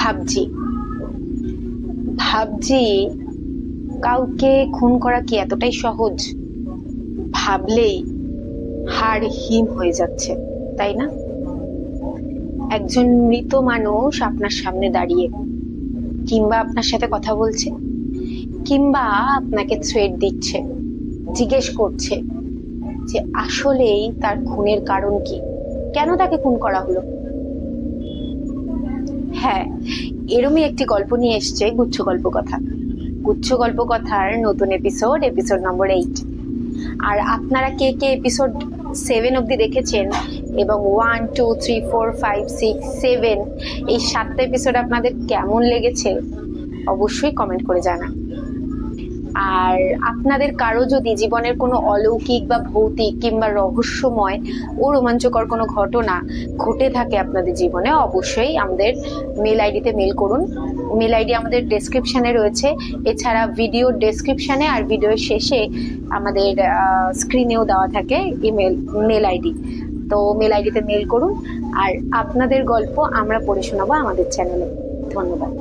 ভাবছি ভাবছি কাউকে খুন করা কি এতটাই সহজ? ভাবলেই হাড় হিম হয়ে যাচ্ছে, তাই না? একজন মৃত মানুষ আপনার সামনে দাঁড়িয়ে, কিংবা আপনার সাথে কথা বলছে, কিংবা আপনাকে থ্রেট দিচ্ছে, জিজ্ঞেস করছে যে আসলেই তার খুনের কারণ কি, কেন তাকে খুন করা হলো। হ্যাঁ, এরমই একটি গল্প নিয়ে এসছে গুচ্ছ গল্প কথা। গুচ্ছ গল্প কথার নতুন এপিসোড, এপিসোড নম্বর 8। আর আপনারা কে কে এপিসোড 7 অব্দি দেখেছেন এবং 1 2 3 4 5 6 7 এই 7টা এপিসোড আপনাদের কেমন লেগেছে অবশ্যই কমেন্ট করে জানান। আর আপনাদের কারো যদি জীবনের কোনো অলৌকিক বা ভৌতিক কিংবা রহস্যময় ও রোমাঞ্চকর কোনো ঘটনা ঘটে থাকে আপনাদের জীবনে, অবশ্যই আমাদের মেল আইডিতে মেল করুন। মেল আইডি আমাদের ডেসক্রিপশনে রয়েছে, এছাড়া ভিডিও ডেসক্রিপশনে আর ভিডিওর শেষে আমাদের স্ক্রিনেও দেওয়া থাকে ইমেল মেল আইডি। তো মেল আইডিতে মেল করুন, আর আপনাদের গল্প আমরা পড়ে শোনাবো আমাদের চ্যানেলে। ধন্যবাদ।